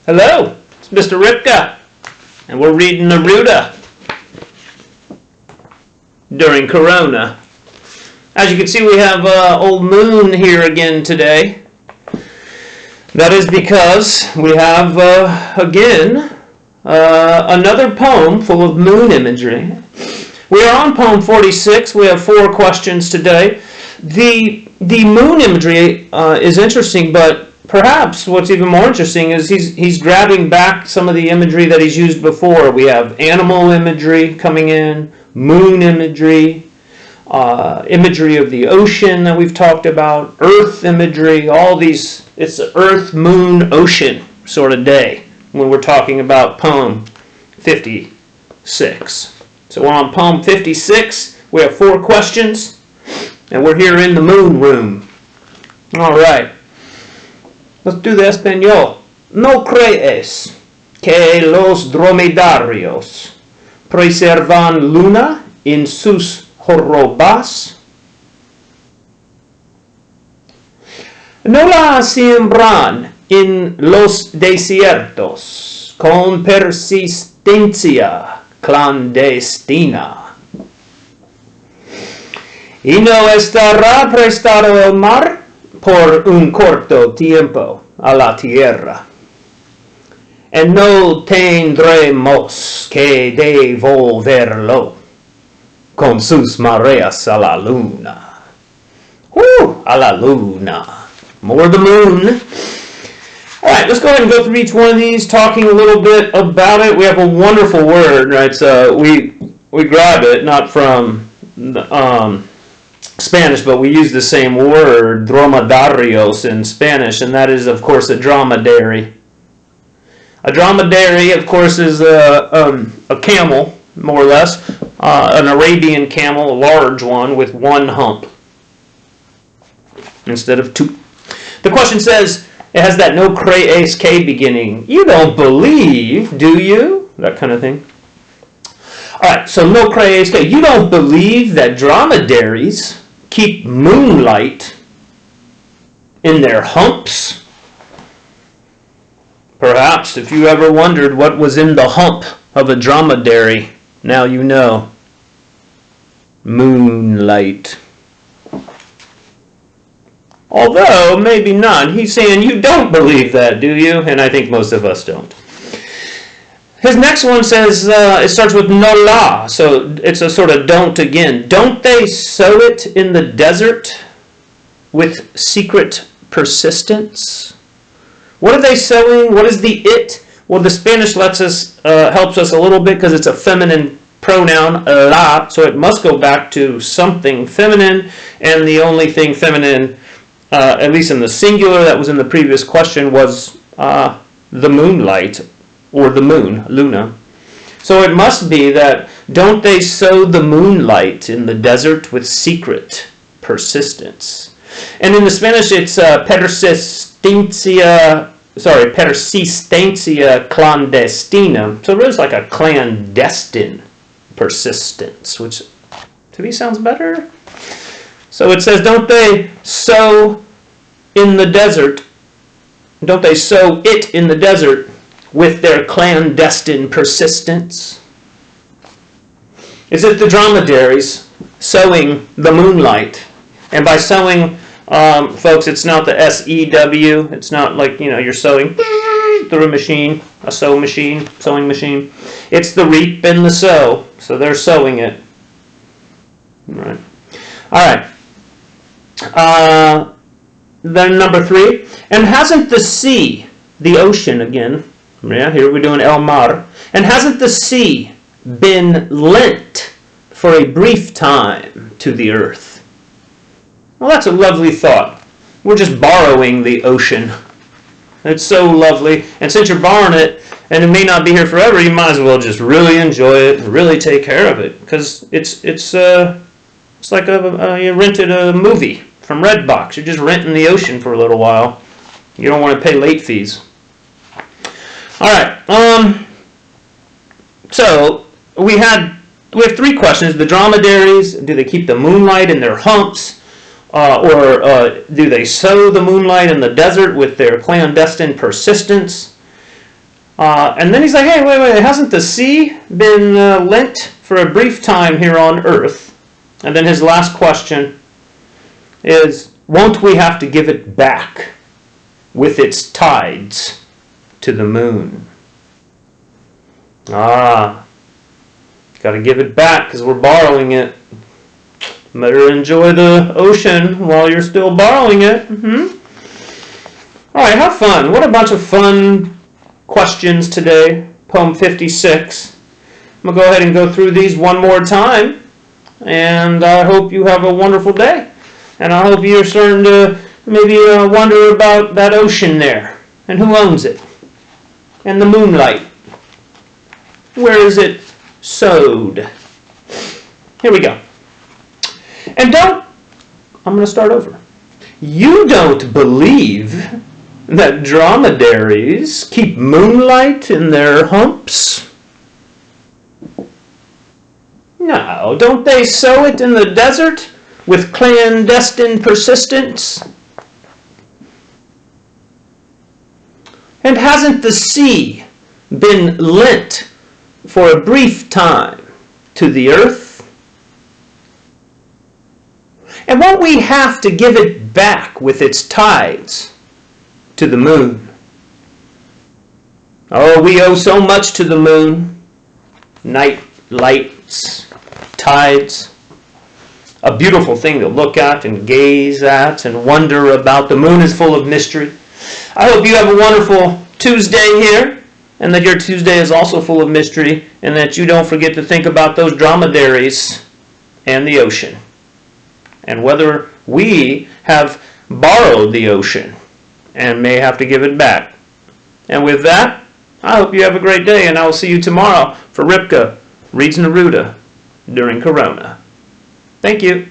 Hello, it's Mr. Ripka, and we're reading Neruda during Corona. As you can see, we have old Moon here again today. That is because we have, again, another poem full of moon imagery. We are on poem 46. We have 4 questions today. The moon imagery is interesting, but perhaps what's even more interesting is he's grabbing back some of the imagery that he's used before. We have animal imagery coming in, moon imagery, imagery of the ocean that we've talked about, earth imagery, all these. It's the earth, moon, ocean sort of day when we're talking about poem 56. So we're on poem 56. We have 4 questions, and we're here in the moon room. All right. Let's do the español. ¿No crees que los dromedarios preservan luna en sus jorobas? ¿No la siembran en los desiertos con persistencia clandestina? ¿Y no estará prestado el mar por un corto tiempo a la tierra? Y no tendremos que devolverlo con sus mareas a la luna. A la luna. More the moon. Alright, let's go ahead and go through each one of these, talking a little bit about it. We have a wonderful word, right? So we grab it, not from Spanish, but we use the same word, dromedarios, in Spanish, and that is, of course, a dromedary. A dromedary, of course, is a camel, more or less, an Arabian camel, a large one with 1 hump instead of 2. The question says, it has that no crees que beginning. You don't believe, do you? That kind of thing. Alright, so no crees que. You don't believe that dromedaries keep moonlight in their humps? Perhaps if you ever wondered what was in the hump of a dromedary, now you know. Moonlight. Although, maybe not. He's saying you don't believe that, do you? And I think most of us don't. His next one says, it starts with no la, so it's a sort of don't again. Don't they sow it in the desert with secret persistence? What are they sowing? What is the it? Well, the Spanish helps us a little bit because it's a feminine pronoun, la, so it must go back to something feminine, and the only thing feminine, at least in the singular that was in the previous question, was the moonlight, or the moon, luna. So it must be that, don't they sow the moonlight in the desert with secret persistence? And in the Spanish it's persistencia clandestina. So it is like a clandestine persistence, which to me sounds better. So it says, don't they sow in the desert, don't they sow it in the desert with their clandestine persistence? Is it the dromedaries sowing the moonlight? And by sowing, folks, it's not the S-E-W. It's not like, you're sowing through a machine, a sewing machine. It's the reap and the sow. So they're sowing it. All right. Then number 3. And hasn't the sea, the ocean again, here we're doing el mar, and hasn't the sea been lent for a brief time to the earth? Well, that's a lovely thought. We're just borrowing the ocean. It's so lovely. And since you're borrowing it, and it may not be here forever, you might as well just really enjoy it, really take care of it. Because it's like you rented a movie from Redbox. You're just renting the ocean for a little while. You don't want to pay late fees. All right. So we have 3 questions. The dromedaries, do they keep the moonlight in their humps? Or do they sow the moonlight in the desert with their clandestine persistence? And then he's like, hey, wait, hasn't the sea been lent for a brief time here on Earth? And then his last question is, won't we have to give it back with its tides to the moon? Got to give it back because we're borrowing it. Better enjoy the ocean while you're still borrowing it. All right, have fun. What a bunch of fun questions today. Poem 56. I'm going to go ahead and go through these one more time. And I hope you have a wonderful day. And I hope you're starting to maybe wonder about that ocean there. And who owns it? And the moonlight. Where is it sowed? Here we go. And I'm going to start over. You don't believe that dromedaries keep moonlight in their humps? No, don't they sow it in the desert with clandestine persistence? And hasn't the sea been lent for a brief time to the earth? And won't we have to give it back with its tides to the moon? Oh, we owe so much to the moon. Night lights, tides. A beautiful thing to look at and gaze at and wonder about. The moon is full of mystery. I hope you have a wonderful Tuesday here, and that your Tuesday is also full of mystery, and that you don't forget to think about those dromedaries and the ocean, and whether we have borrowed the ocean and may have to give it back. And with that, I hope you have a great day, and I will see you tomorrow for Ripka reads Neruda during Corona. Thank you.